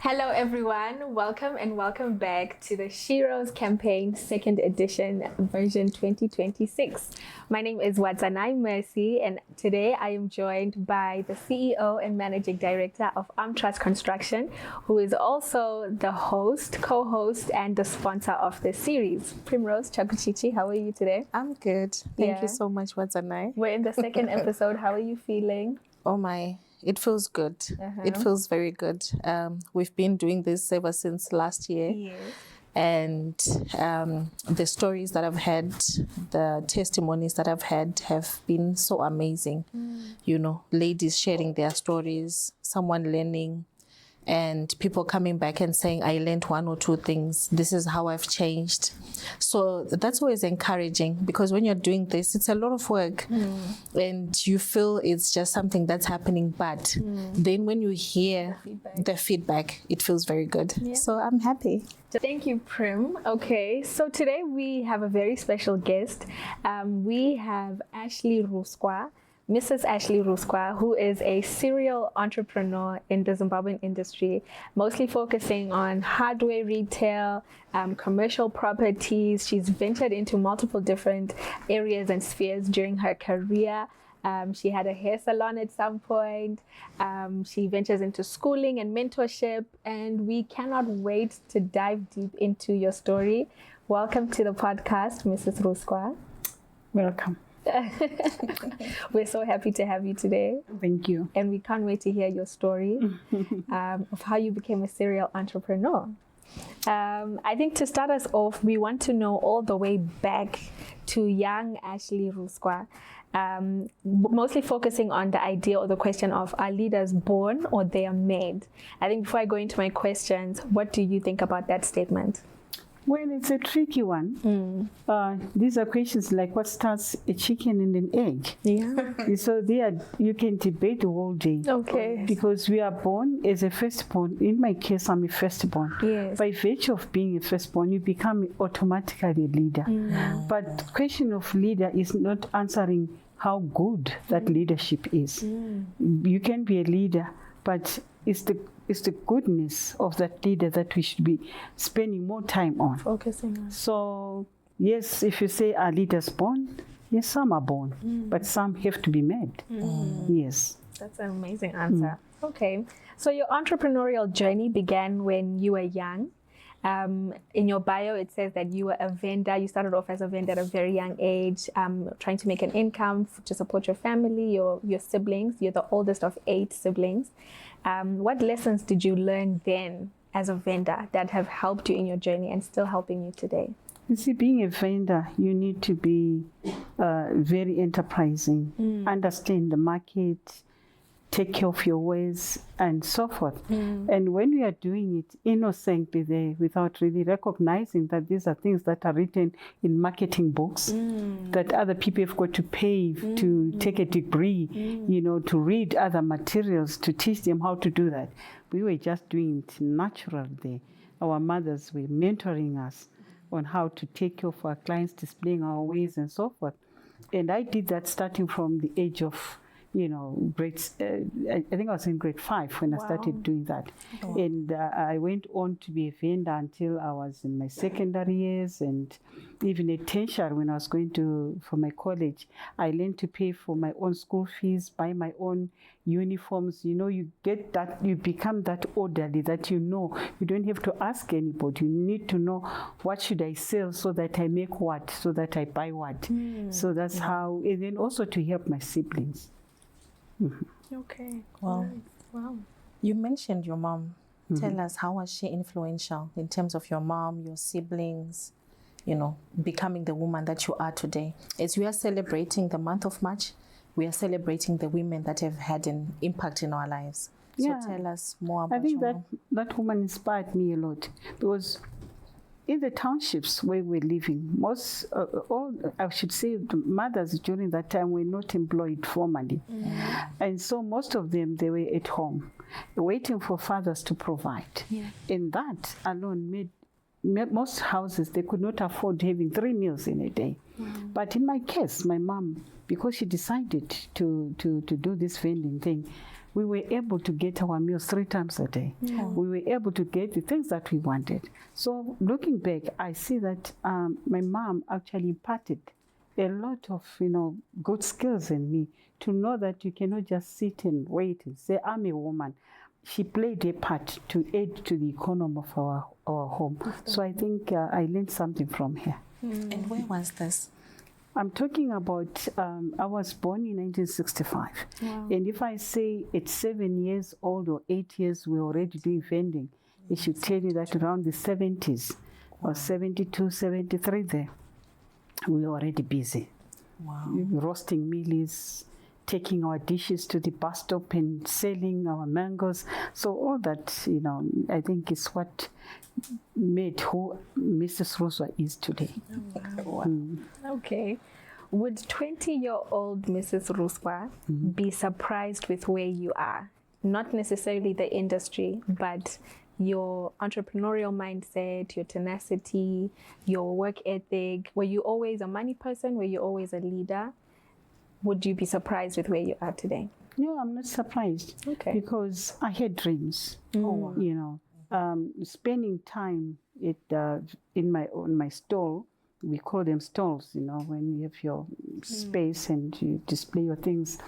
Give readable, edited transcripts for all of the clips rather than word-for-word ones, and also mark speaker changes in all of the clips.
Speaker 1: Hello everyone, welcome back to the Sheroes campaign 2nd edition version 2026. My name is Wadzanai Mercy and today I am joined by the CEO and Managing Director of Armtrust Construction, who is also the host, co-host and the sponsor of this series. Primrose Chakuchichi, how are you today?
Speaker 2: I'm good. Thank you so much, Wadzanai.
Speaker 1: We're in the second episode. How are you feeling?
Speaker 2: Oh my, it feels good. It feels very good. We've been doing this ever since last year.
Speaker 1: Yes.
Speaker 2: And the stories that I've had, the testimonies that I've had have been so amazing. You know, ladies sharing their stories, someone learning, and people coming back and saying, I learned one or two things. This is how I've changed. So that's always encouraging, because when you're doing this, it's a lot of work and you feel it's just something that's happening. But then when you hear the feedback, it feels very good. Yeah. So I'm happy.
Speaker 1: Thank you, Prim. Okay, so today we have a very special guest. We have Ashell Ruswa, Mrs. Ashell Ruswa, who is a serial entrepreneur in the Zimbabwean industry, mostly focusing on hardware retail, commercial properties. She's ventured into multiple different areas and spheres during her career. She had a hair salon at some point. She ventures into schooling and mentorship, and we cannot wait to dive deep into your story. Welcome to the podcast, Mrs. Ruswa.
Speaker 3: Welcome.
Speaker 1: We're so happy to have you today.
Speaker 3: Thank you.
Speaker 1: And we can't wait to hear your story of how you became a serial entrepreneur. I think to start us off, we want to know all the way back to young Ashell Ruswa, mostly focusing on the idea or the question of, are leaders born or they are made? I think before I go into my questions, what do you think about that statement?
Speaker 3: Well, it's a tricky one. These are questions like what starts a chicken and an egg.
Speaker 1: Yeah.
Speaker 3: So you can debate the whole day.
Speaker 1: Okay.
Speaker 3: Because we are born as a firstborn. In my case, I'm a firstborn.
Speaker 1: Yes.
Speaker 3: By virtue of being a firstborn, you become automatically a leader. But the question of leader is not answering how good that leadership is. You can be a leader, but it's the goodness of that leader that we should be spending more time on.
Speaker 1: Focusing on.
Speaker 3: So, yes, if you say, are leaders born? Yes, some are born, but some have to be made. Yes.
Speaker 1: That's an amazing answer. Okay. So your entrepreneurial journey began when you were young. In your bio, it says that you were a vendor. You started off as a vendor at a very young age, trying to make an income to support your family, your siblings. You're the oldest of 8 siblings. What lessons did you learn then as a vendor that have helped you in your journey and still helping you today?
Speaker 3: You see, being a vendor, you need to be very enterprising, understand the market, take care of your ways, and so forth. And when we are doing it innocently there, without really recognizing that these are things that are written in marketing books, that other people have got to pay to take a degree, you know, to read other materials, to teach them how to do that. We were just doing it natural there. Our mothers were mentoring us on how to take care of our clients, displaying our ways and so forth. And I did that starting from the age of grades. I think I was in grade 5 when I started doing that. And I went on to be a vendor until I was in my secondary years, and even at tertiary when I was going for my college, I learned to pay for my own school fees, buy my own uniforms. You know, you become that orderly that you don't have to ask anybody. You need to know, what should I sell so that I make what, so that I buy what. So that's how, and then also to help my siblings.
Speaker 1: Okay.
Speaker 2: Wow.
Speaker 1: Wow.
Speaker 2: You mentioned your mom. Tell us, how was she influential in terms of your mom, your siblings, becoming the woman that you are today? As we are celebrating the month of March, we are celebrating the women that have had an impact in our lives. So tell us more about your mom.
Speaker 3: That woman inspired me a lot, because in the townships where we're living, most, I should say, the mothers during that time were not employed formally. And so most of them, they were at home, waiting for fathers to provide. And that alone made most houses, they could not afford having 3 meals in a day. But in my case, my mom, because she decided to do this vending thing, we were able to get our meals 3 times a day. We were able to get the things that we wanted. So looking back, I see that my mom actually imparted a lot of, good skills in me to know that you cannot just sit and wait and say, I'm a woman. She played a part to aid to the economy of our home. So I think I learned something from her.
Speaker 2: And where was this?
Speaker 3: I'm talking about, I was born in 1965.
Speaker 1: Wow.
Speaker 3: And if I say at 7 years old or 8 years, we're already doing vending, it should tell you that around the 70s or 72, 73 there, we were already busy.
Speaker 2: Wow.
Speaker 3: Roasting mealies, taking our dishes to the bus stop and selling our mangoes. So all that, I think is what made who Mrs. Ruswa is today.
Speaker 1: Wow. Okay. Would 20-year-old Mrs. Ruswa be surprised with where you are? Not necessarily the industry, but your entrepreneurial mindset, your tenacity, your work ethic. Were you always a money person? Were you always a leader? Would you be surprised with where you are today?
Speaker 3: No, I'm not surprised.
Speaker 1: Okay.
Speaker 3: Because I had dreams. Spending time in my stall. We call them stalls, when you have your space and you display your things.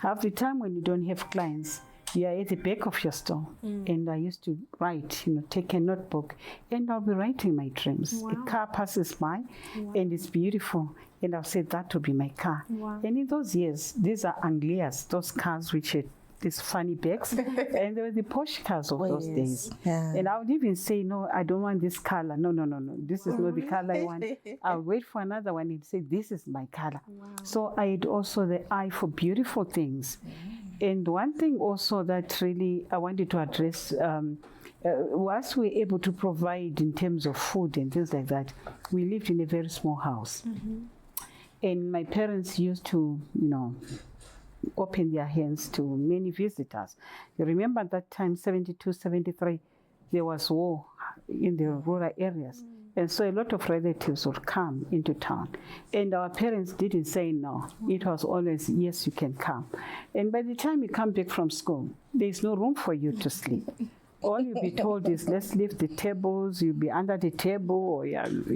Speaker 3: Half the time when you don't have clients, you are at the back of your stall. And I used to write, take a notebook, and I'll be writing my dreams.
Speaker 1: Wow.
Speaker 3: A car passes by, and it's beautiful, and I'll say that will be my car.
Speaker 1: Wow.
Speaker 3: And in those years, these are Anglias, those cars which had these funny bags, and they were the Porsche cars of those days.
Speaker 2: Yeah.
Speaker 3: And I would even say, no, I don't want this color. No, this is not the color I want. I'll wait for another one and say, this is my color.
Speaker 1: Wow.
Speaker 3: So I had also the eye for beautiful things. And one thing also that really I wanted to address, once we were able to provide in terms of food and things like that, we lived in a very small house. And my parents used to, open their hands to many visitors. You remember at that time, 72, 73, there was war in the rural areas. And so a lot of relatives would come into town. And our parents didn't say no. It was always, yes, you can come. And by the time you come back from school, there's no room for you to sleep. All you'll be told is, let's leave the tables, you'll be under the table, or, and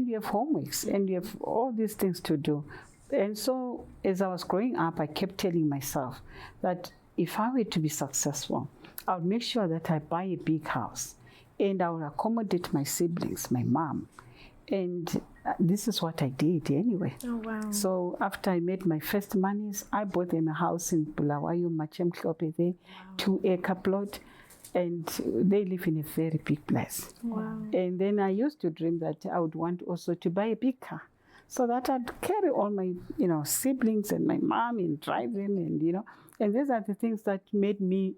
Speaker 3: you have homeworks, and you have all these things to do. And so as I was growing up, I kept telling myself that if I were to be successful, I would make sure that I buy a big house and I would accommodate my siblings, my mom. And this is what I did anyway.
Speaker 1: Oh, wow.
Speaker 3: So after I made my first monies, I bought them a house in Bulawayo, Machemklope there, 2-acre plot. And they live in a very big place.
Speaker 1: Wow.
Speaker 3: And then I used to dream that I would want also to buy a big car, so that I'd carry all my, siblings and my mom and drive them, and these are the things that made me,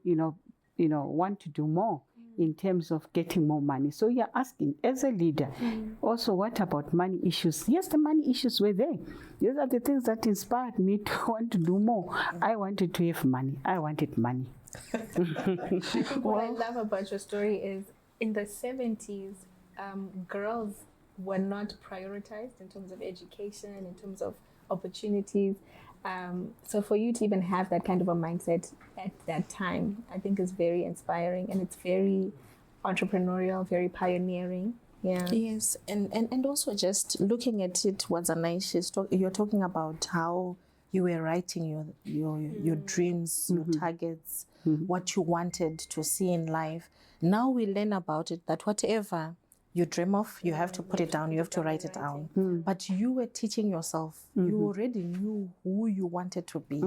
Speaker 3: want to do more in terms of getting more money. So you're asking, as a leader, also what about money issues? Yes, the money issues were there. These are the things that inspired me to want to do more. I wanted to have money. I wanted money.
Speaker 1: What I love about your story is in the 70s, girls were not prioritized in terms of education, in terms of opportunities. So for you to even have that kind of a mindset at that time, I think is very inspiring, and it's very entrepreneurial, very pioneering. Yeah.
Speaker 2: Yes, and also just looking at it, Wadzanai, you're talking about how you were writing your dreams, your targets, what you wanted to see in life. Now we learn about it, that whatever you dream of, you have to put it down, you have to write it down. But you were teaching yourself, you already knew who you wanted to be,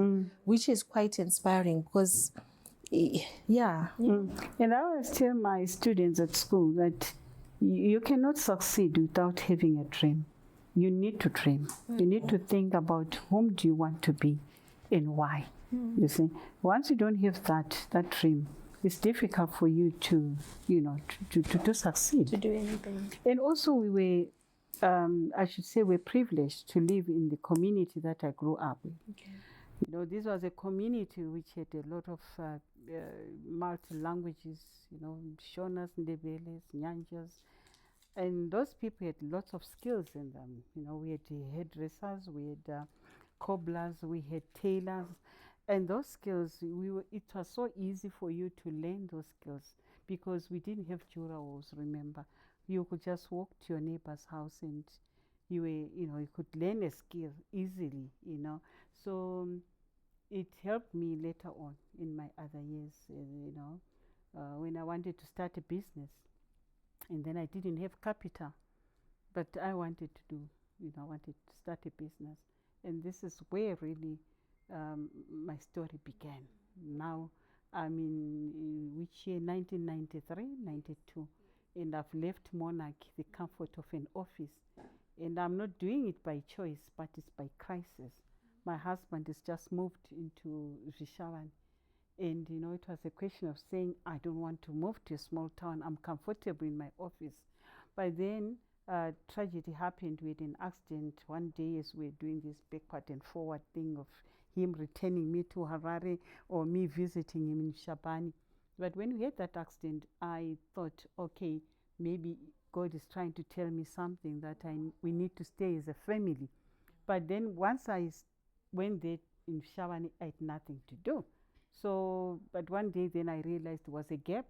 Speaker 2: which is quite inspiring because, yeah.
Speaker 3: And I always tell my students at school that you cannot succeed without having a dream. You need to dream. You need to think about whom do you want to be and why. You see, once you don't have that dream, it's difficult for you to succeed.
Speaker 1: To do anything.
Speaker 3: And also we were, I should say, we're privileged to live in the community that I grew up with. Okay. This was a community which had a lot of multi-languages, Shonas, Ndebeles, Nyanjas. And those people had lots of skills in them. We had hairdressers, we had cobblers, we had tailors. And those skills, it was so easy for you to learn those skills because we didn't have Sheroes, remember. You could just walk to your neighbor's house and you could learn a skill easily, So it helped me later on in my other years, when I wanted to start a business. And then I didn't have capital, but I wanted to start a business. And this is where really my story began. Now I'm in which year? 1993, 92. And I've left Monarch, the comfort of an office. And I'm not doing it by choice, but it's by crisis. My husband has just moved into Vishavan. And, it was a question of saying, I don't want to move to a small town. I'm comfortable in my office. But then tragedy happened. We had an accident one day as we were doing this backward and forward thing of him returning me to Harare or me visiting him in Shabani. But when we had that accident, I thought, okay, maybe God is trying to tell me something that we need to stay as a family. But then once I went there in Shabani, I had nothing to do. So, but one day then I realized there was a gap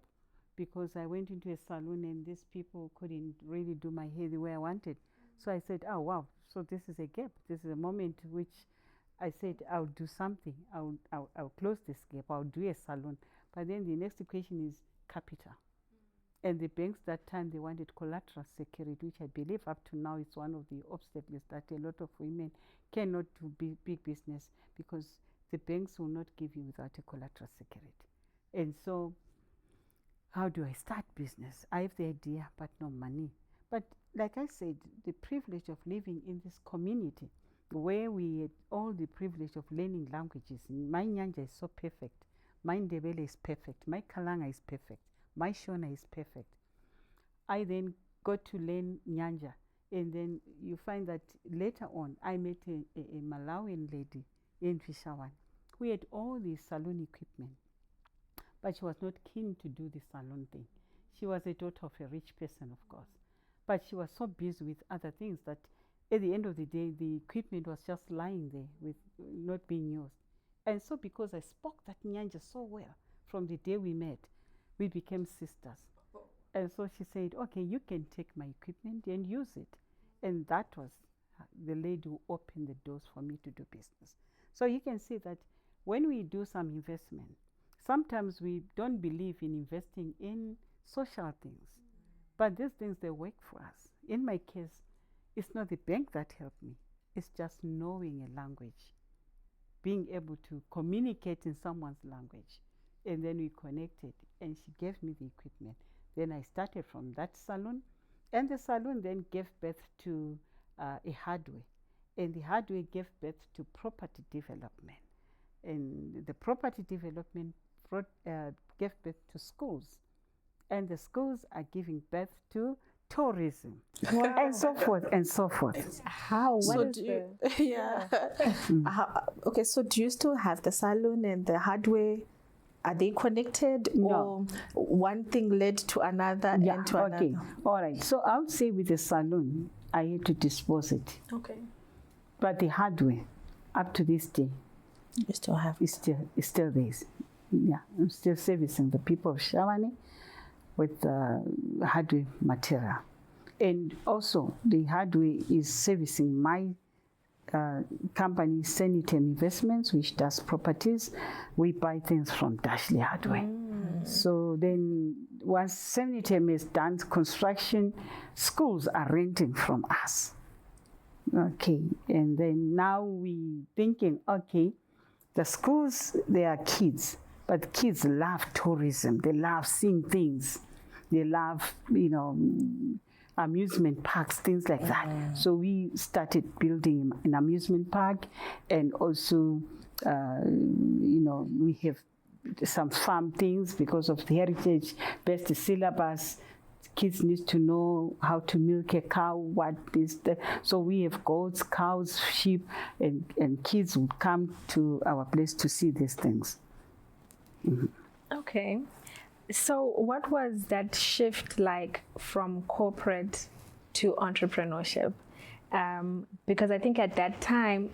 Speaker 3: because I went into a salon and these people couldn't really do my hair the way I wanted. So I said, oh, wow, so this is a gap. This is a moment which I said, I'll do something. I'll close this gap. I'll do a salon. But then the next question is capital. And the banks that time, they wanted collateral security, which I believe up to now is one of the obstacles that a lot of women cannot do big business because the banks will not give you without a collateral security. And so how do I start business? I have the idea, but no money. But like I said, the privilege of living in this community where we had all the privilege of learning languages. My Nyanja is so perfect. My Ndebele is perfect. My Kalanga is perfect. My Shona is perfect. I then got to learn Nyanja. And then you find that later on, I met a Malawian lady in Fishawan who had all the salon equipment. But she was not keen to do the salon thing. She was a daughter of a rich person, of course. But she was so busy with other things that at the end of the day, the equipment was just lying there with not being used. And so because I spoke that Nyanja so well from the day we met, we became sisters. And so she said, okay, you can take my equipment and use it. And that was the lady who opened the doors for me to do business. So you can see that when we do some investment, sometimes we don't believe in investing in social things. But these things, they work for us. In my case, it's not the bank that helped me. It's just knowing a language, being able to communicate in someone's language. And then we connected, and she gave me the equipment. Then I started from that salon, and the salon then gave birth to a hardware. And the hardware gave birth to property development. And the property development gave birth to schools. And the schools are giving birth to tourism. Wow. And so forth and so forth.
Speaker 1: How?
Speaker 2: Okay, so do you still have the salon and the hardware? Are they connected?
Speaker 3: No.
Speaker 2: Or one thing led to another and to another?
Speaker 3: Okay, all right. So I would say with the salon, I had to dispose it.
Speaker 2: Okay.
Speaker 3: But the hardware, up to this day,
Speaker 2: you still have
Speaker 3: it's still there. Yeah, I'm still servicing the people of Shabani with hardware material. And also, the hardware is servicing my company, Sanitem Investments, which does properties. We buy things from Dashley Hardware. So then once Sanitem has done construction, schools are renting from us. Okay, and then now we thinking, okay, the schools, they are kids, but kids love tourism. They love seeing things. They love, amusement parks, things like that. So we started building an amusement park, and also, we have some farm things because of the heritage-based syllabus. Kids need to know how to milk a cow, what is the... So we have goats, cows, sheep, and kids would come to our place to see these things. Mm-hmm.
Speaker 1: Okay. So what was that shift like from corporate to entrepreneurship? Because I think at that time,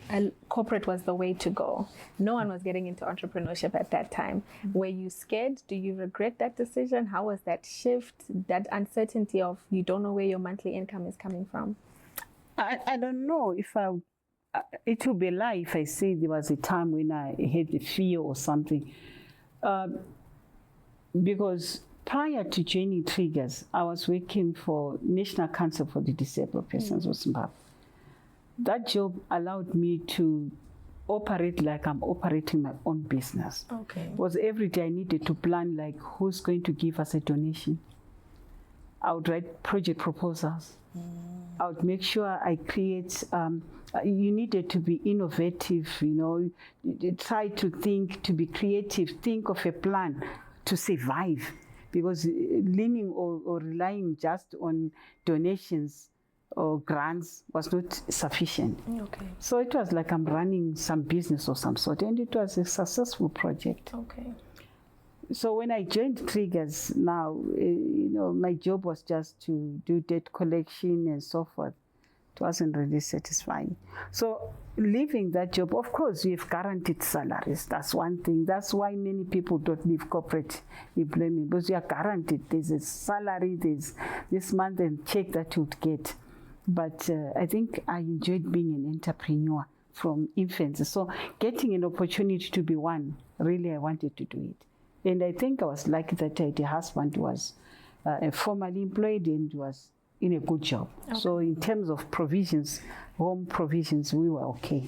Speaker 1: corporate was the way to go. No one was getting into entrepreneurship at that time. Were you scared? Do you regret that decision? How was that shift, that uncertainty of you don't know where your monthly income is coming from?
Speaker 3: I don't know if it would be a lie if I say there was a time when I had the fear or something. Because prior to joining Triggers, I was working for National Council for the Disabled Persons of Zimbabwe. That job allowed me to operate like I'm operating my own business.
Speaker 1: Okay.
Speaker 3: Because every day I needed to plan like who's going to give us a donation. I would write project proposals. I would make sure I create, you needed to be innovative, you try to think, to be creative, think of a plan to survive. Because leaning or relying just on donations or grants was not sufficient.
Speaker 1: Okay.
Speaker 3: So it was like I'm running some business of some sort, and it was a successful project.
Speaker 1: Okay.
Speaker 3: So when I joined Triggers now, my job was just to do debt collection and so forth. It wasn't really satisfying. So leaving that job, of course, we have guaranteed salaries. That's one thing. That's why many people don't leave corporate employment, because you are guaranteed. There's a salary, there's this month and check that you'd get. But I think I enjoyed being an entrepreneur from infancy. So getting an opportunity to be one, really I wanted to do it. And I think I was lucky that I had a husband who was formally employed and was in a good job. Okay. So in terms of provisions, home provisions, we were okay.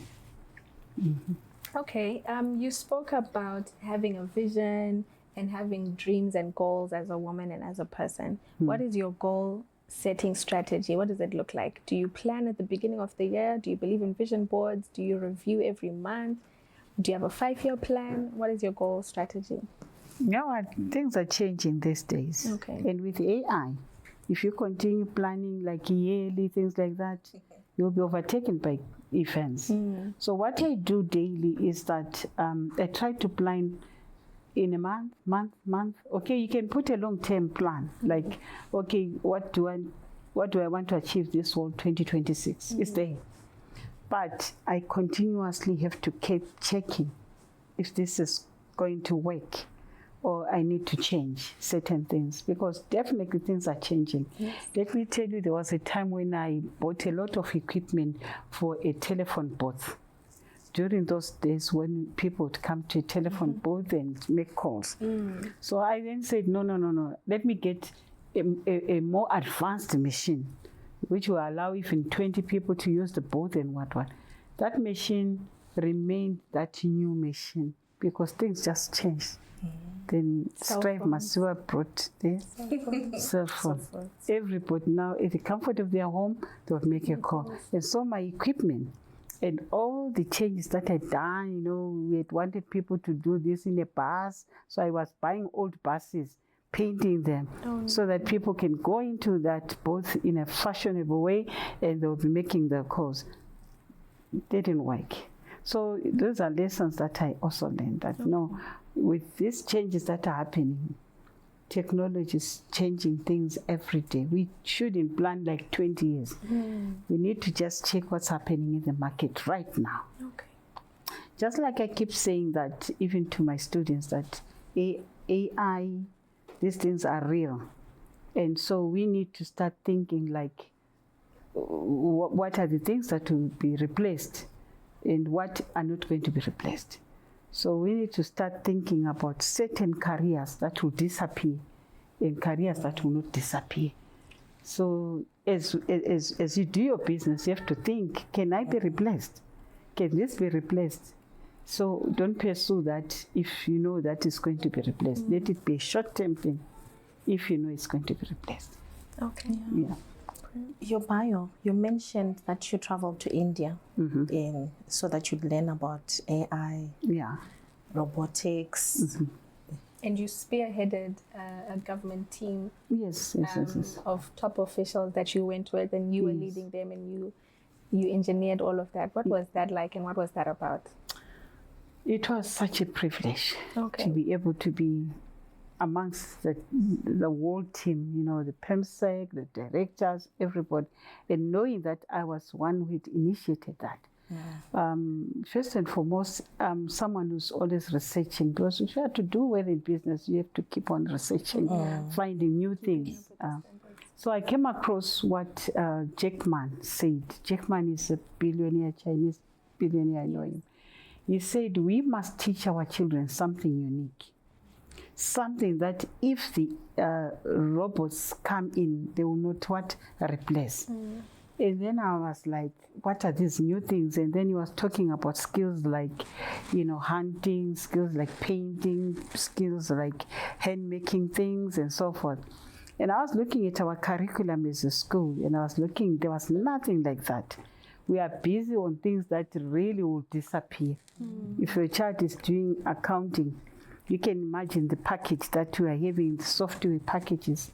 Speaker 3: Mm-hmm.
Speaker 1: Okay, you spoke about having a vision and having dreams and goals as a woman and as a person. What is your goal setting strategy? What does it look like? Do you plan at the beginning of the year? Do you believe in vision boards? Do you review every month? Do you have a 5-year plan? What is your goal strategy?
Speaker 3: Things are changing these days.
Speaker 1: Okay.
Speaker 3: And with AI, if you continue planning like yearly, things like that, you'll be overtaken by events. So what I do daily is that I try to plan in a month. Okay, you can put a long-term plan. Like, okay, what do I want to achieve this whole 2026? It's there. But I continuously have to keep checking if this is going to work, or I need to change certain things, because definitely things are changing. Yes. Let me tell you, there was a time when I bought a lot of equipment for a telephone booth. During those days when people would come to a telephone booth and make calls. So I then said, no, let me get a more advanced machine, which will allow even 20 people to use the booth and what. That machine remained that new machine because things just changed. Then Strive Masiwa brought the cell phone. Everybody now, at the comfort of their home, they would make a call. And so my equipment and all the changes that I'd done, we had wanted people to do this in a bus. So I was buying old buses, painting them so that people can go into that both in a fashionable way and they'll be making the calls. It didn't work. So those are lessons that I also learned, that with these changes that are happening, technology is changing things every day. We shouldn't plan like 20 years. We need to just check what's happening in the market right now.
Speaker 1: Okay.
Speaker 3: Just like I keep saying that even to my students, that AI, these things are real. And so we need to start thinking like, what are the things that will be replaced and what are not going to be replaced? So we need to start thinking about certain careers that will disappear and careers that will not disappear. So as you do your business, you have to think, can I be replaced? Can this be replaced? So don't pursue that if you know that it's going to be replaced. Let it be a short-term thing if you know it's going to be replaced.
Speaker 1: Okay.
Speaker 3: Yeah.
Speaker 2: Your bio, you mentioned that you traveled to India so that you'd learn about AI, robotics.
Speaker 1: And you spearheaded a government team
Speaker 3: Yes.
Speaker 1: of top officials that you went with, and you were leading them, and you engineered all of that. What was that like, and what was that about?
Speaker 3: It was such a privilege to be able to be amongst the whole team, you know, the PEMSEC, the directors, everybody, and knowing that I was one who had initiated that. First and foremost, someone who's always researching, because if you have to do well in business, you have to keep on researching, finding new things. So I came across what Jack Ma said. Jack Ma is a billionaire, Chinese billionaire, I know him. He said, we must teach our children something unique. Something that if the robots come in, they will not replace. And then I was like, what are these new things? And then he was talking about skills like, you know, hunting, skills like painting, skills like hand making things and so forth. And I was looking at our curriculum as a school, and I was looking, there was nothing like that. We are busy on things that really will disappear. If your child is doing accounting, you can imagine the package that we are having, the software packages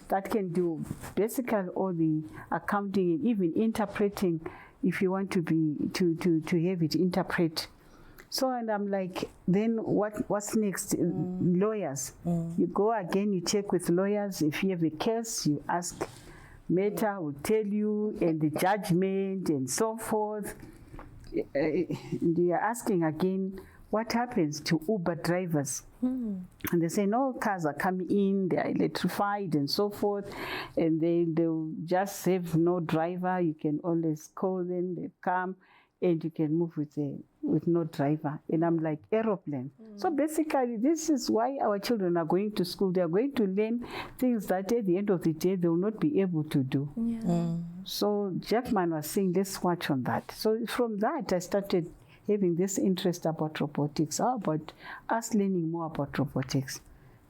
Speaker 3: that can do basically all the accounting and even interpreting if you want to have it interpret. So, and I'm like, then what's next? Lawyers. You go again, you check with lawyers. If you have a case, you ask. Meta will tell you, and the judgment and so forth. They are asking again, what happens to Uber drivers? And they say, no, cars are coming in, they are electrified and so forth, and they'll just have no driver. You can always call them, they come, and you can move with no driver. And I'm like, aeroplane. So basically, this is why our children are going to school. They are going to learn things that at the end of the day, they will not be able to do. So Jack Ma was saying, let's watch on that. So from that, I started having this interest about robotics. How about us learning more about robotics,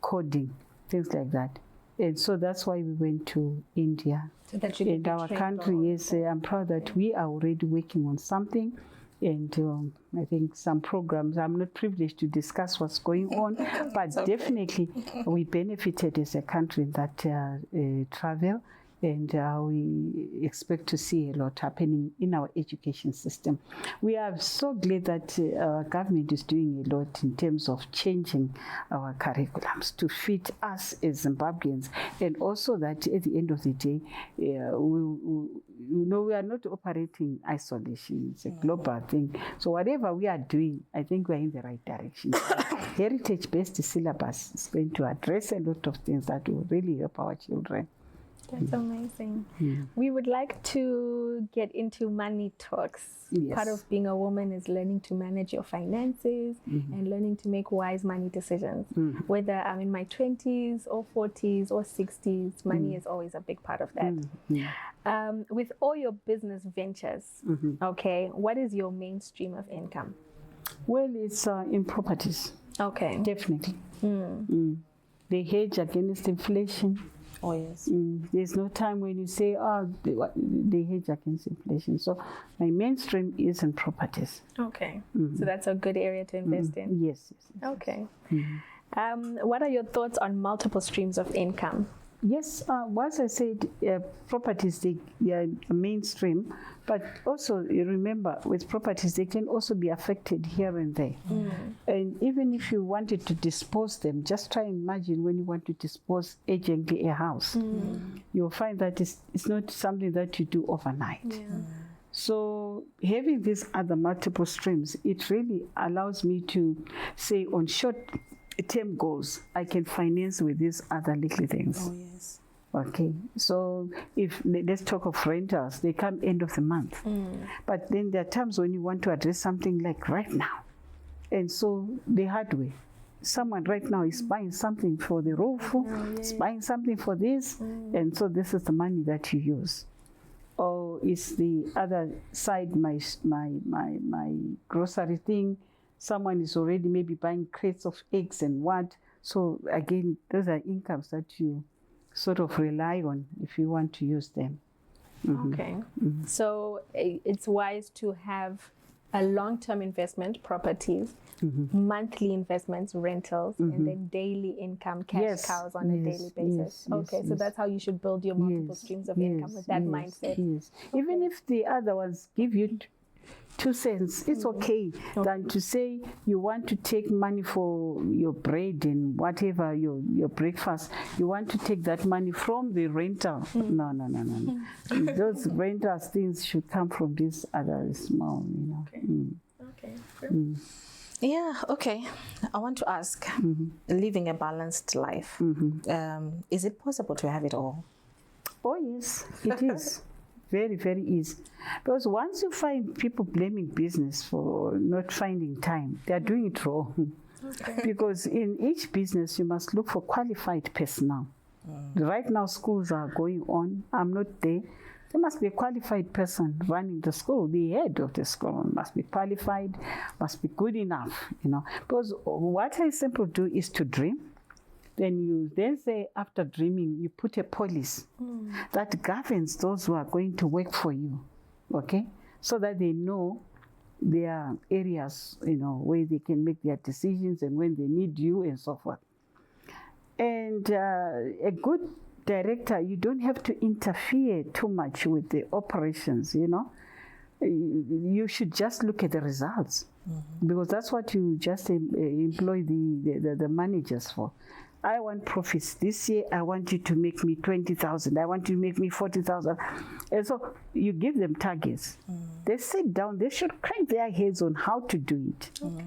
Speaker 3: coding, things like that? And so that's why we went to India.
Speaker 1: So that you
Speaker 3: in our country, yes, I'm proud that we are already working on something. And I think some programs, I'm not privileged to discuss what's going on, but definitely we benefited as a country in that travel. And we expect to see a lot happening in our education system. We are so glad that our government is doing a lot in terms of changing our curriculums to fit us as Zimbabweans, and also that at the end of the day, we are not operating isolation. It's a global thing. So whatever we are doing, I think we are in the right direction. Heritage-based syllabus is going to address a lot of things that will really help our children.
Speaker 1: That's amazing. We would like to get into money talks.
Speaker 3: Yes.
Speaker 1: Part of being a woman is learning to manage your finances and learning to make wise money decisions. Whether I'm in my 20s or 40s or 60s, money is always a big part of that. With all your business ventures, okay, what is your main stream of income?
Speaker 3: Well, it's in properties.
Speaker 1: Okay.
Speaker 3: Definitely. They hedge against inflation.
Speaker 2: Oh, yes.
Speaker 3: There's no time when you say, they hedge against inflation. So my mainstream is in properties.
Speaker 1: Okay. So that's a good area to invest in.
Speaker 3: Yes.
Speaker 1: Okay. What are your thoughts on multiple streams of income?
Speaker 3: Yes, once I said properties, they are mainstream, but also you remember with properties, they can also be affected here and there. And even if you wanted to dispose them, just try and imagine when you want to dispose urgently a house, you'll find that it's not something that you do overnight. So having these other multiple streams, it really allows me to say on short-term goals, I can finance with these other little things.
Speaker 2: Oh, yes.
Speaker 3: Okay, so if let's talk of rentals, they come end of the month. But then there are times when you want to address something like right now. And so the hardware. Someone right now is buying something for the roof, is buying something for this, and so this is the money that you use. Or is the other side my grocery thing. Someone is already maybe buying crates of eggs and what. So again, those are incomes that you sort of rely on if you want to use them.
Speaker 1: Okay. So it's wise to have a long-term investment, properties, monthly investments, rentals, and then daily income, cash cows on a daily basis. So that's how you should build your multiple streams of income with that mindset.
Speaker 3: Even if the other ones give you 2 cents, it's okay, than to say you want to take money for your bread and whatever, your breakfast. You want to take that money from the rental. No. Those rentals things should come from this other small,
Speaker 1: Okay.
Speaker 2: Yeah, okay. I want to ask, living a balanced life, is it possible to have it all?
Speaker 3: Oh yes, it is. Very, very easy. Because once you find people blaming business for not finding time, they are doing it wrong. Okay. Because in each business, you must look for qualified personnel. Right now, schools are going on. I'm not there. There must be a qualified person running the school. The head of the school must be qualified, must be good enough, Because what I simply do is to dream. Then you say after dreaming, you put a policy that governs those who are going to work for you, okay? So that they know their areas, where they can make their decisions and when they need you and so forth. And a good director, you don't have to interfere too much with the operations, You should just look at the results because that's what you just employ the managers for. I want profits this year. I want you to make me 20,000. I want you to make me 40,000. And so you give them targets. They sit down. They should crack their heads on how to do it. Okay.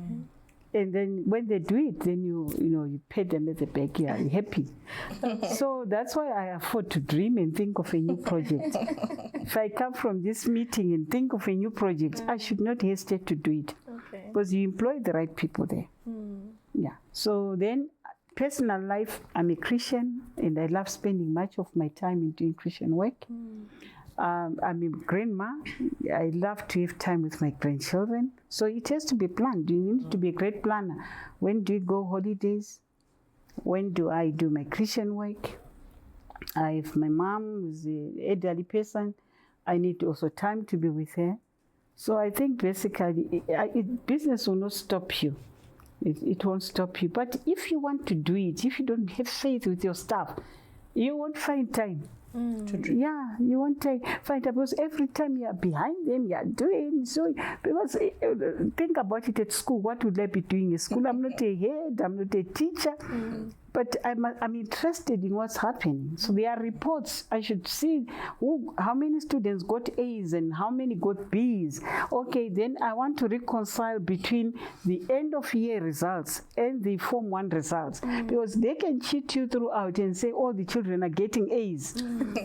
Speaker 3: And then when they do it, then you pay them at the back. You are happy. So that's why I afford to dream and think of a new project. If I come from this meeting and think of a new project, I should not hesitate to do it. Okay. Because you employ the right people there. Yeah. So then, personal life, I'm a Christian and I love spending much of my time in doing Christian work. I'm a grandma. I love to have time with my grandchildren. So it has to be planned. You need to be a great planner. When do you go holidays? When do I do my Christian work? If my mom is an elderly person, I need also time to be with her. So I think basically business will not stop you. It won't stop you. But if you want to do it, if you don't have faith with your staff, you won't find time. Yeah, you won't find time because every time you are behind them, you are doing so. Because think about it at school. What would I be doing at school? I'm not a head. I'm not a teacher. But I'm interested in what's happening. So there are reports. I should see how many students got A's and how many got B's. Okay, then I want to reconcile between the end of year results and the Form 1 results. Because they can cheat you throughout and say all the children are getting A's.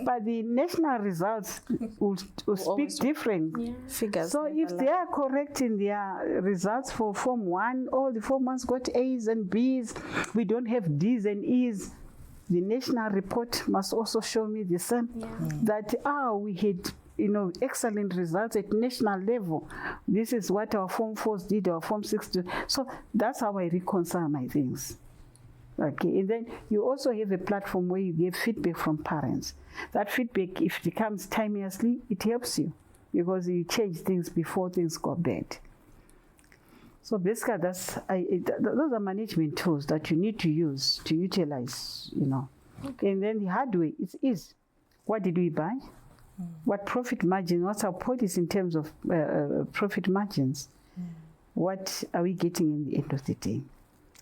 Speaker 3: But the national results will speak different
Speaker 2: figures.
Speaker 3: So if they are correct in their results for Form 1, all the Form 1s got A's and B's, we don't have D's and E's, the national report must also show me the same, that we had excellent results at national level. This is what our Form 4s did, our Form 6 did. So that's how I reconcile my things. Okay, and then you also have a platform where you give feedback from parents. That feedback, if it comes timelessly, it helps you because you change things before things go bad. So basically, those are management tools that you need to use to utilize, Okay. And then the hard way, it's easy. What did we buy? What profit margin? What's our policy in terms of profit margins? What are we getting in the end of the day?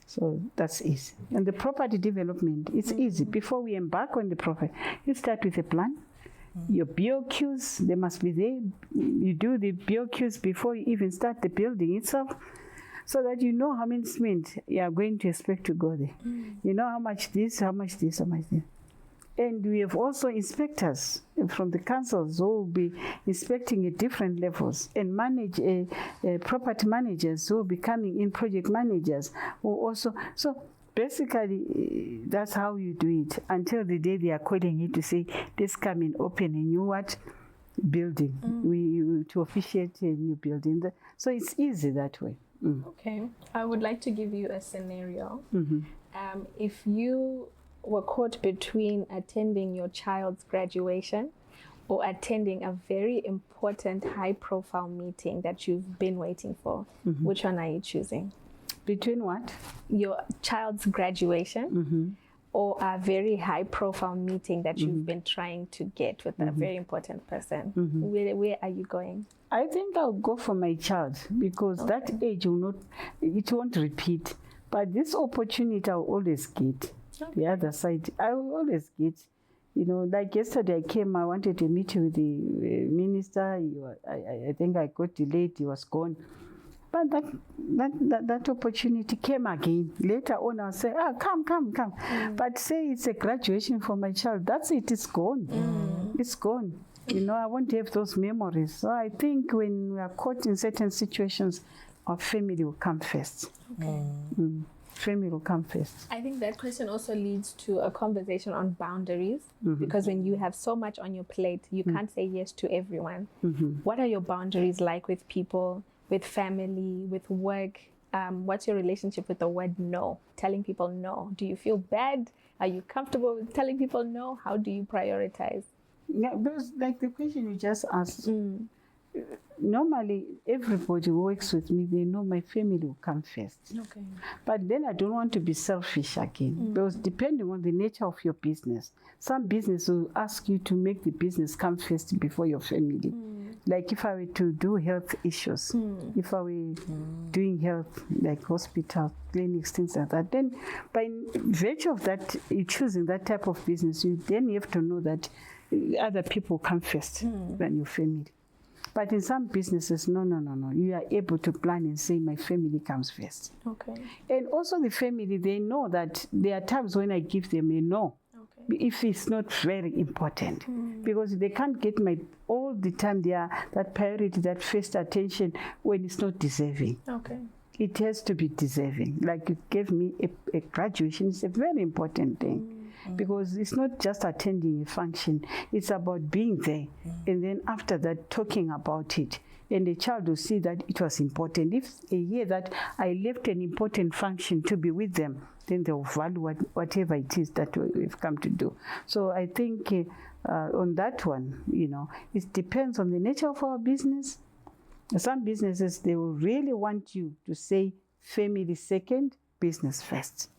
Speaker 3: So that's easy. And the property development, it's easy. Before we embark on the property, you start with a plan. Your BOQs, they must be there. You do the BOQs before you even start the building itself, so that you know how many cement you are going to expect to go there. You know how much this, how much this, how much this. And we have also inspectors from the councils who will be inspecting at different levels and manage property managers who will be coming in, project managers who also. So basically, that's how you do it until the day they are calling you to say, let's come and open a new building. To officiate a new building. So it's easy that way.
Speaker 1: Okay. I would like to give you a scenario. If you were caught between attending your child's graduation or attending a very important high-profile meeting that you've been waiting for, which one are you choosing?
Speaker 3: Between what?
Speaker 1: Your child's graduation or a very high profile meeting that you've been trying to get with a very important person, where are you going?
Speaker 3: I think I'll go for my child, because that age it won't repeat. But this opportunity I'll always get. The other side, I will always get. Like yesterday I came, I wanted to meet with the minister. I think I got delayed, he was gone. But that opportunity came again. Later on I'll say, come. But say it's a graduation for my child, that's it, it's gone. It's gone. I won't have those memories. So I think when we are caught in certain situations, our family will come first. Family will come first.
Speaker 1: I think that question also leads to a conversation on boundaries, because when you have so much on your plate, you can't say yes to everyone. What are your boundaries like with people, with family, with work? What's your relationship with the word no? Telling people no. Do you feel bad? Are you comfortable with telling people no? How do you prioritize?
Speaker 3: Yeah, because like the question you just asked, normally everybody who works with me, they know my family will come first.
Speaker 1: Okay.
Speaker 3: But then I don't want to be selfish again, because depending on the nature of your business, some business will ask you to make the business come first before your family. Like if I were to do health issues, if I were doing health, like hospital, clinics, things like that, then by virtue of that, choosing that type of business, you have to know that other people come first than your family. But in some businesses, no. You are able to plan and say, my family comes first.
Speaker 1: Okay.
Speaker 3: And also the family, they know that there are times when I give them a no. Okay. If it's not very important. Because they can't get all the time that priority, that first attention when it's not deserving.
Speaker 1: Okay.
Speaker 3: It has to be deserving. Like you gave me a graduation, it's a very important thing. Because it's not just attending a function, it's about being there. And then after that, talking about it. And the child will see that it was important. If a year that I left an important function to be with them, then they'll value whatever it is that we've come to do. So I think on that one, it depends on the nature of our business. Some businesses, they will really want you to say family second, business first.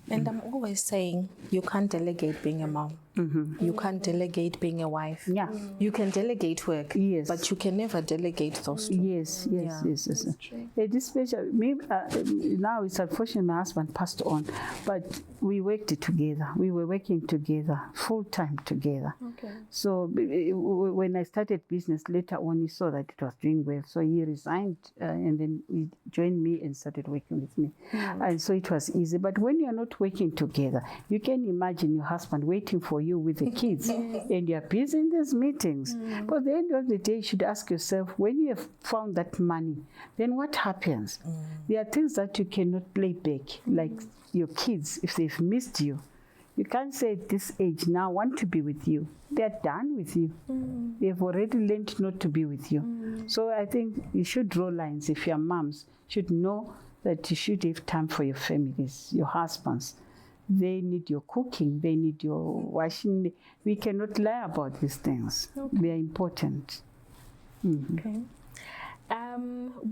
Speaker 2: And I'm always saying, you can't delegate being a mom. You can't delegate being a wife.
Speaker 3: Yeah.
Speaker 2: You can delegate work,
Speaker 3: yes,
Speaker 2: but you can never delegate those two.
Speaker 3: Yes. This special, maybe, now it's unfortunate my husband passed on, but we worked together. We were working together, full time together. Okay. So when I started business later on, he saw that it was doing well. So he resigned and then he joined me and started working with me. And so it was easy. But when you're not working together, you can imagine your husband waiting for you with the kids and you're busy in these meetings. But at the end of the day, you should ask yourself, when you have found that money, then what happens? There are things that you cannot play back, like your kids, if they've missed you. You can't say at this age now, want to be with you. They're done with you. They've already learned not to be with you. So I think you should draw lines. If you're moms, should know that you should have time for your families, your husbands. They need your cooking. They need your washing. We cannot lie about these things. Okay. They are important.
Speaker 1: Okay.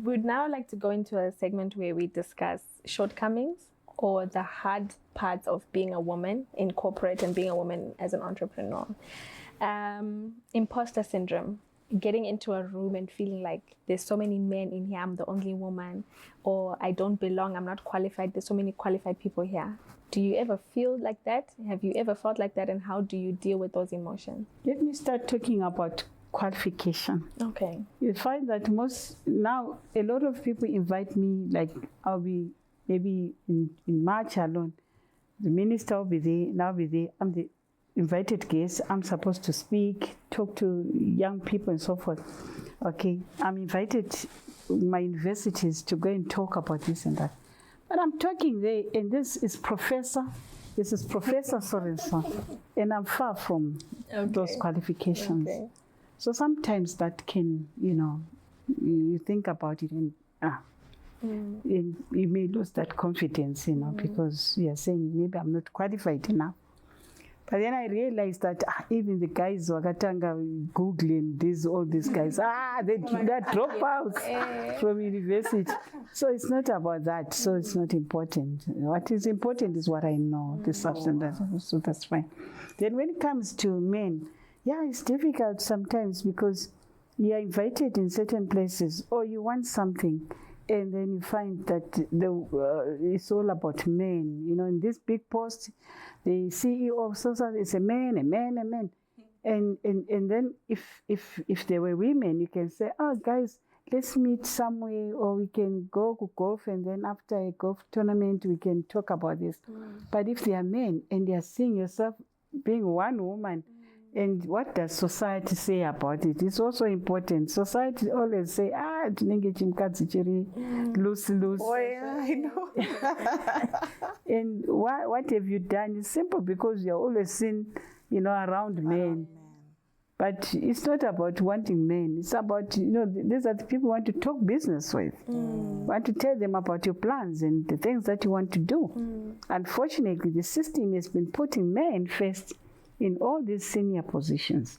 Speaker 1: We'd now like to go into a segment where we discuss shortcomings or the hard parts of being a woman in corporate and being a woman as an entrepreneur. Imposter syndrome. Getting into a room and feeling like there's so many men in here, I'm the only woman, or I don't belong, I'm not qualified, there's so many qualified people here. Do you ever feel like that? Have you ever felt like that, and how do you deal with those emotions?
Speaker 3: Let me start talking about qualification.
Speaker 1: Okay.
Speaker 3: You find that now a lot of people invite me, like I'll be maybe in March alone, the minister will be there, and I'll be there, I'm the invited guest, I'm supposed to speak, talk to young people and so forth. Okay, I'm invited my universities to go and talk about this and that. But I'm talking there, and this is Professor Sorenson, and I'm far from those qualifications. Okay. So sometimes that can, you think about it and and you may lose that confidence, because you're saying maybe I'm not qualified enough. But then I realized that even the guys wakatanga Googling all these guys, they're dropouts from university. So it's not about that. So it's not important. What is important is what I know, the substance. So that's fine. Then when it comes to men, it's difficult sometimes because you are invited in certain places or you want something. And then you find that it's all about men. You know, in this big post, the CEO of social is a man. And then if there were women, you can say, guys, let's meet somewhere, or we can go to golf, and then after a golf tournament, we can talk about this. But if they are men and they are seeing yourself being one woman, and what does society say about it? It's also important. Society always say, loose.
Speaker 2: Oh, yeah, I know.
Speaker 3: And what have you done? It's simple because you're always seen, around men. But it's not about wanting men. It's about, these are the people you want to talk business with. Want to tell them about your plans and the things that you want to do. Unfortunately, the system has been putting men first in all these senior positions,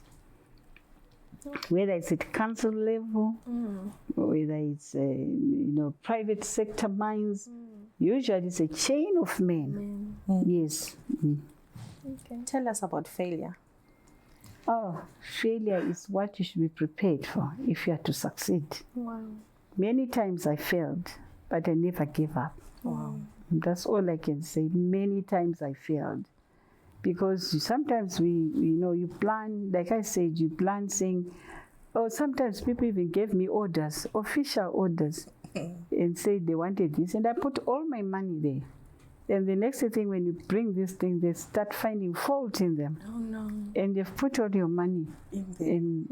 Speaker 3: whether it's at council level, whether it's private sector mines. Usually it's a chain of men. Yes.
Speaker 2: Okay. Tell us about failure.
Speaker 3: Failure is what you should be prepared for if you are to succeed.
Speaker 1: Wow.
Speaker 3: Many times I failed, but I never gave up.
Speaker 2: Wow.
Speaker 3: That's all I can say. Many times I failed. Because sometimes you plan, like I said, you plan saying, sometimes people even gave me orders, official orders, and said they wanted this, and I put all my money there. And the next thing, when you bring this thing, they start finding fault in them.
Speaker 1: Oh no!
Speaker 3: And they've put all your money in,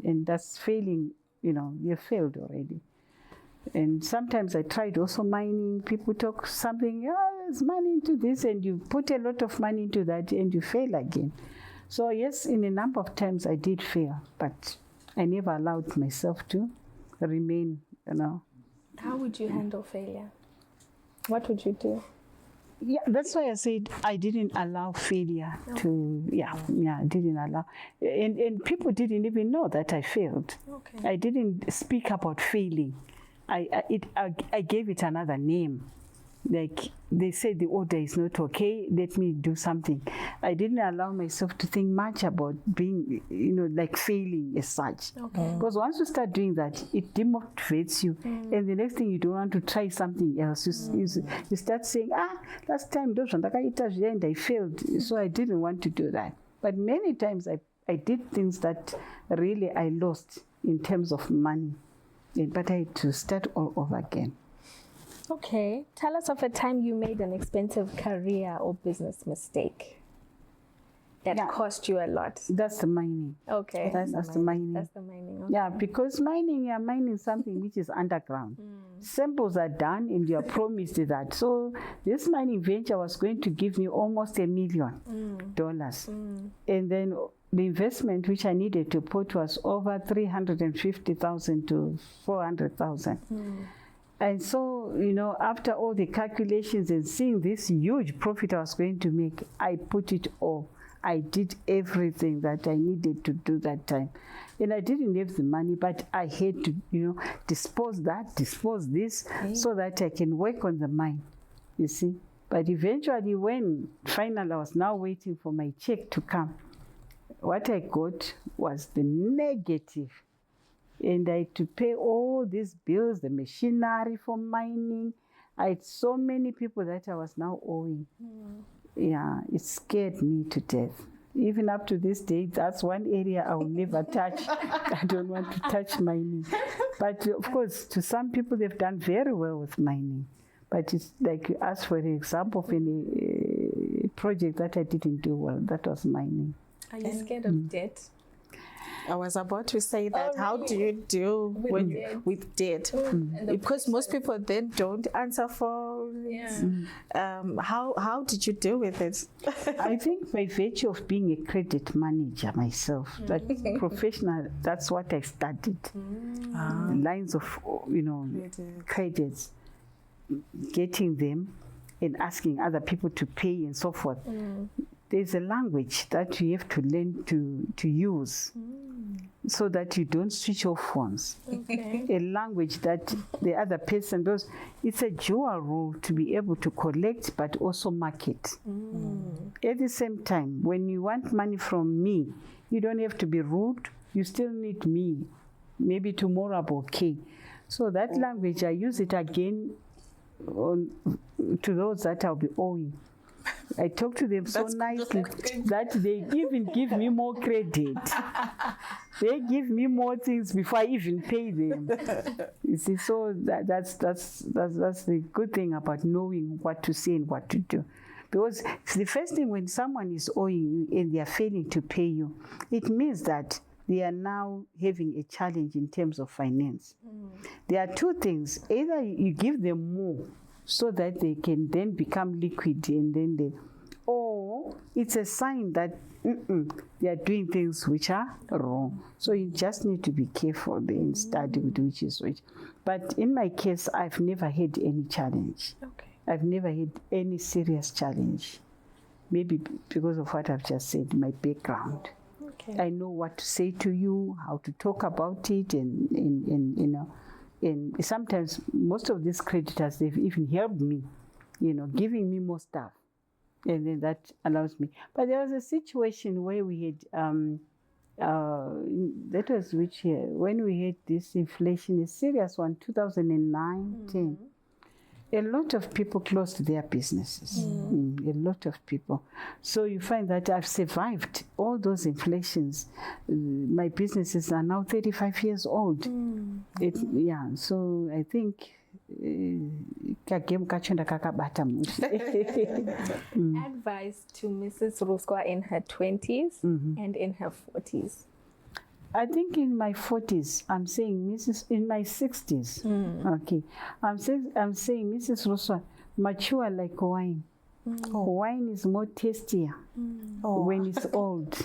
Speaker 3: and that's failing. You failed already. And sometimes I tried also mining. People talk something, there's money into this, and you put a lot of money into that, and you fail again. So yes, in a number of times I did fail, but I never allowed myself to remain,
Speaker 1: How would you handle failure? What would you do?
Speaker 3: Yeah, that's why I said I didn't allow failure to, I didn't allow. And people didn't even know that I failed.
Speaker 1: Okay.
Speaker 3: I didn't speak about failing. I gave it another name. Like they said the order is not okay, let me do something. I didn't allow myself to think much about being, like failing as such.
Speaker 1: Okay.
Speaker 3: Because once you start doing that, it demotivates you. And the next thing you don't want to try something else. You start saying, last time I failed, so I didn't want to do that. But many times I did things that really I lost in terms of money. But I had to start all over again.
Speaker 1: Okay. Tell us of a time you made an expensive career or business mistake that cost you a lot.
Speaker 3: That's the mining.
Speaker 1: Okay.
Speaker 3: That's the mining.
Speaker 1: That's the mining. Okay.
Speaker 3: Yeah, because you're mining something which is underground. Samples are done and you are promised that. So this mining venture was going to give me almost $1 million. And then the investment which I needed to put was over 350,000 to 400,000. And so, after all the calculations and seeing this huge profit I was going to make, I put it all. I did everything that I needed to do that time. And I didn't have the money, but I had to, dispose this, so that I can work on the mine, you see. But eventually, when finally I was now waiting for my check to come, what I got was the negative. And I had to pay all these bills, the machinery for mining. I had so many people that I was now owing. Yeah, it scared me to death. Even up to this day, that's one area I will never touch. I don't want to touch mining. But of course, to some people, they've done very well with mining. But it's like you asked for an example of any project that I didn't do well. That was mining.
Speaker 1: Are you scared of debt?
Speaker 2: I was about to say that.
Speaker 1: Oh,
Speaker 2: How
Speaker 1: really?
Speaker 2: do you deal with debt?
Speaker 1: The
Speaker 2: Because most people then don't answer for it. How did you deal with it?
Speaker 3: I think by virtue of being a credit manager myself, that professional, that's what I studied. Lines of, credits, getting them and asking other people to pay and so forth. there's a language that you have to learn to use so that you don't switch off phones.
Speaker 1: Okay.
Speaker 3: A language that the other person does. It's a dual role to be able to collect but also market. At the same time, when you want money from me, you don't have to be rude. You still need me. Maybe tomorrow I'm okay. So that language, I use it again to those that I'll be owing. I talk to them so nicely that they even give me more credit. They give me more things before I even pay them. You see, so that's the good thing about knowing what to say and what to do. Because the first thing when someone is owing you and they are failing to pay you, it means that they are now having a challenge in terms of finance. There are two things. Either you give them more so that they can then become liquid and then or it's a sign that they are doing things which are wrong. So you just need to be careful then study with which is which. But in my case, I've never had any challenge.
Speaker 1: Okay.
Speaker 3: I've never had any serious challenge. Maybe because of what I've just said, my background.
Speaker 1: Okay.
Speaker 3: I know what to say to you, how to talk about it, and you know, and sometimes most of these creditors, they've even helped me, you know, giving me more stuff, and then that allows me. But there was a situation where we had, that was which year, when we had this inflation, a serious one, 2009, 10. A lot of people closed their businesses, a lot of people. So you find that I've survived all those inflations. My businesses are now 35 years old. So I think
Speaker 1: advice to Mrs. Ruswa in her 20s and in her 40s.
Speaker 3: I think in my 40s, I'm saying in my 60s, okay, I'm saying Mrs. Ruswa, mature like wine. Wine is more tastier when it's old.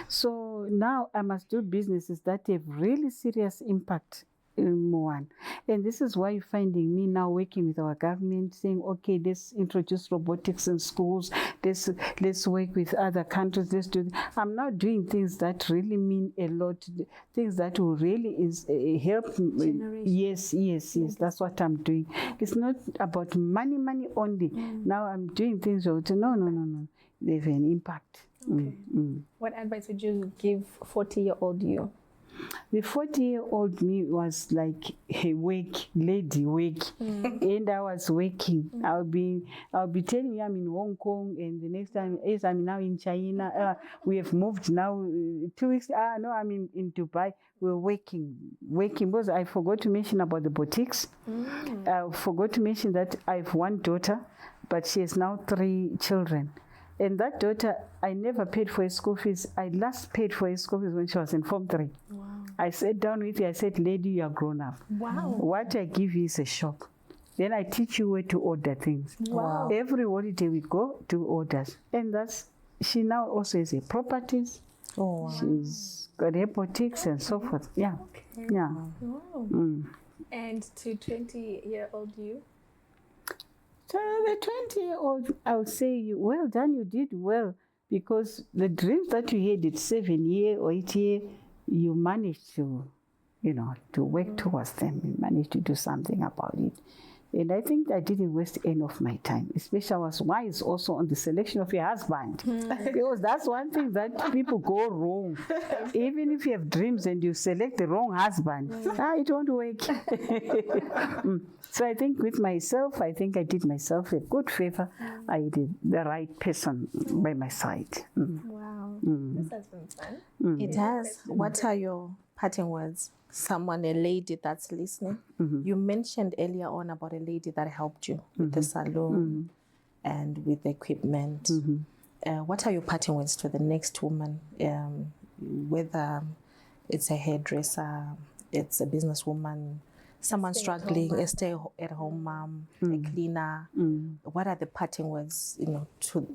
Speaker 3: So now I must do businesses that have really serious impact in one. And this is why you're finding me now working with our government, saying, okay, let's introduce robotics in schools, let's work with other countries, let's do. I'm now doing things that really mean a lot, things that will really help. Yes, that's what I'm doing. It's not about money only. Now I'm doing things that, no. They have an impact.
Speaker 1: Okay. What advice would you give 40-year-old you?
Speaker 3: The 40-year-old me was like a lady wake, and I was waking. I'll be telling you I'm in Hong Kong, and the next time is I'm now in China. We have moved now 2 weeks. No, I'm in Dubai. We're waking because I forgot to mention about the boutiques. I forgot to mention that I have one daughter, but she has now 3 children. And that daughter, I never paid for her school fees. I last paid for her school fees when she was in Form 3.
Speaker 1: Wow.
Speaker 3: I sat down with her, I said, lady, you are grown up.
Speaker 1: Wow.
Speaker 3: What I give you is a shop. Then I teach you where to order things.
Speaker 1: Wow.
Speaker 3: Every holiday we go, do orders. And she now also has a properties.
Speaker 2: Oh, wow.
Speaker 3: She's got her boutiques and so forth. Yeah.
Speaker 1: Okay.
Speaker 3: Yeah.
Speaker 1: Wow. And to 20-year-old you?
Speaker 3: So the 20-year-old, I would say, well done, you did well, because the dreams that you had at 7 year or 8 year, you managed to, to work towards them. You managed to do something about it. And I think I didn't waste any of my time, especially I was wise also on the selection of your husband. Because that's one thing that people go wrong. Even if you have dreams and you select the wrong husband, it won't work. So I think with myself, I think I did myself a good favor. I did the right person by my side.
Speaker 1: Wow. This has been fun.
Speaker 2: It has. What are your parting words? Someone, a lady that's listening. You mentioned earlier on about a lady that helped you with the salon and with the equipment. What are your parting words to the next woman, whether it's a hairdresser, it's a businesswoman, someone struggling, a stay-at-home mom, a cleaner? What are the parting words, to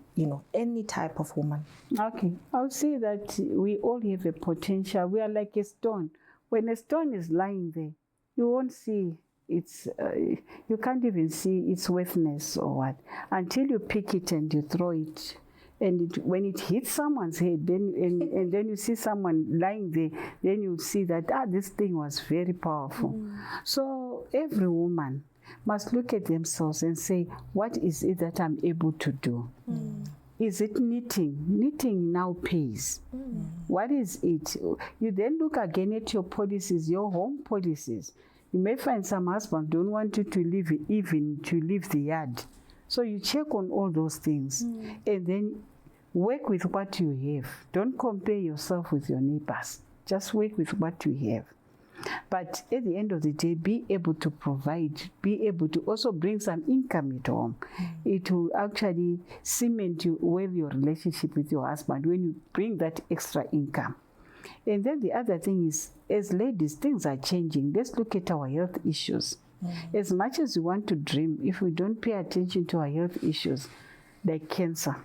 Speaker 2: any type of woman?
Speaker 3: Okay, I would say that we all have a potential. We are like a stone. When a stone is lying there, you won't see its, you can't even see its worthiness or what, until you pick it and you throw it And when it hits someone's head, then and then you see someone lying there, then you see that this thing was very powerful. So every woman must look at themselves and say, what is it that I'm able to do? Is it knitting? Knitting now pays. What is it? You then look again at your policies, your home policies. You may find some husbands don't want you to leave, even to leave the yard. So you check on all those things and then work with what you have. Don't compare yourself with your neighbors. Just work with what you have. But at the end of the day, be able to provide, be able to also bring some income at home. It will actually cement you well your relationship with your husband when you bring that extra income. And then the other thing is, as ladies, things are changing. Let's look at our health issues. As much as we want to dream, if we don't pay attention to our health issues, like cancer,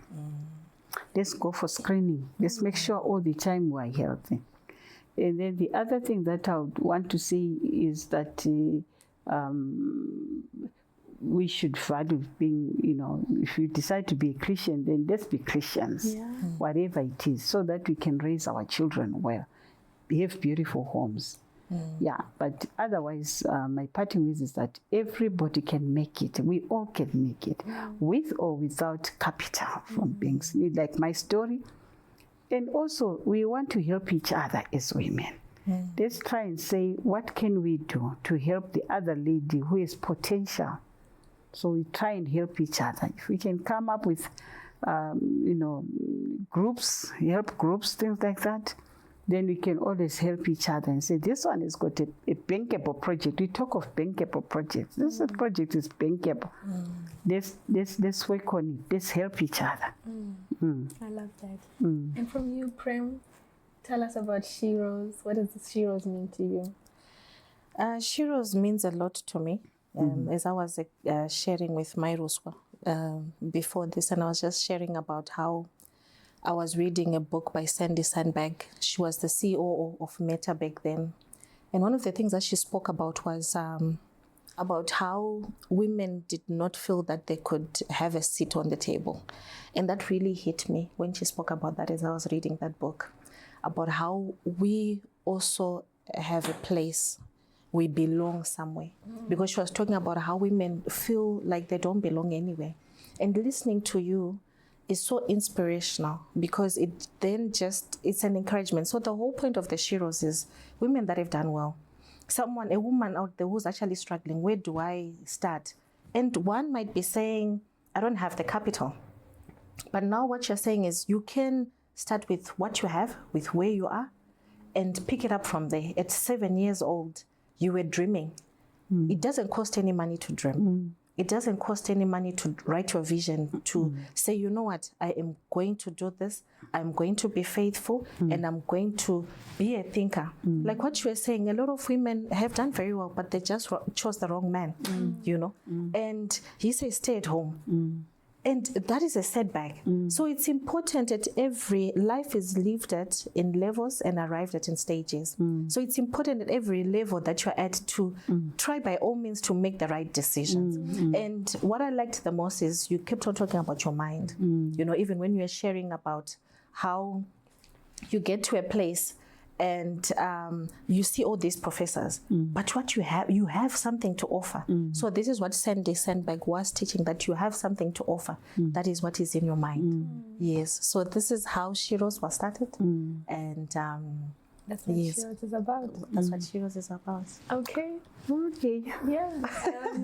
Speaker 3: let's go for screening. Let's make sure all the time we are healthy. And then the other thing that I would want to say is that we should value being, if you decide to be a Christian, then let's be Christians, whatever it is, so that we can raise our children well, have beautiful homes. Yeah, but otherwise, my parting wish is that everybody can make it. We all can make it, with or without capital from being like my story. And also, we want to help each other as women. Let's try and say, what can we do to help the other lady who has potential? So we try and help each other. If we can come up with, groups, help groups, things like that, then we can always help each other and say, this one has got a bankable project. We talk of bankable projects. This project is bankable. Let's work on it. Let's help each other.
Speaker 1: I love that. And from you, Prim, tell us about Sheroes. What does Sheroes mean to you?
Speaker 2: Sheroes means a lot to me. As I was sharing with my Ruswa before this, and I was just sharing about how I was reading a book by Sandy Sandberg. She was the CEO of Meta back then. And one of the things that she spoke about was about how women did not feel that they could have a seat on the table. And that really hit me when she spoke about that as I was reading that book, about how we also have a place. We belong somewhere. Because she was talking about how women feel like they don't belong anywhere. And listening to you is so inspirational, because it then it's an encouragement. So the whole point of the Sheroes is women that have done well. A woman out there who's actually struggling, where do I start? And one might be saying, I don't have the capital. But now what you're saying is you can start with what you have, with where you are, and pick it up from there. At 7 years old, you were dreaming. It doesn't cost any money to dream. It doesn't cost any money to write your vision, to say, you know what, I am going to do this, I'm going to be faithful, and I'm going to be a thinker. Like what you were saying, a lot of women have done very well, but they just chose the wrong man, And he says, stay at home. And that is a setback. So it's important that every life is lived at in levels and arrived at in stages. So it's important at every level that you're at to try by all means to make the right decisions. And what I liked the most is you kept on talking about your mind. Even when you were sharing about how you get to a place and you see all these professors, but what you have something to offer. So this is what Sandy Sandberg was teaching, that you have something to offer. That is what is in your mind. Yes. So this is how Sheroes was started. And
Speaker 1: that's what Sheroes is about.
Speaker 2: That's what Sheroes is about.
Speaker 1: Okay. Yeah.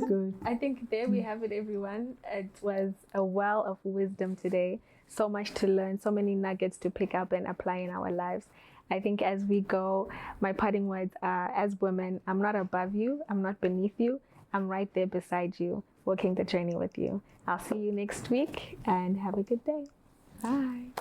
Speaker 1: Good. I think there we have it, everyone. It was a well of wisdom today. So much to learn, so many nuggets to pick up and apply in our lives. I think as we go, my parting words are, as women, I'm not above you, I'm not beneath you, I'm right there beside you, walking the journey with you. I'll see you next week, and have a good day. Bye.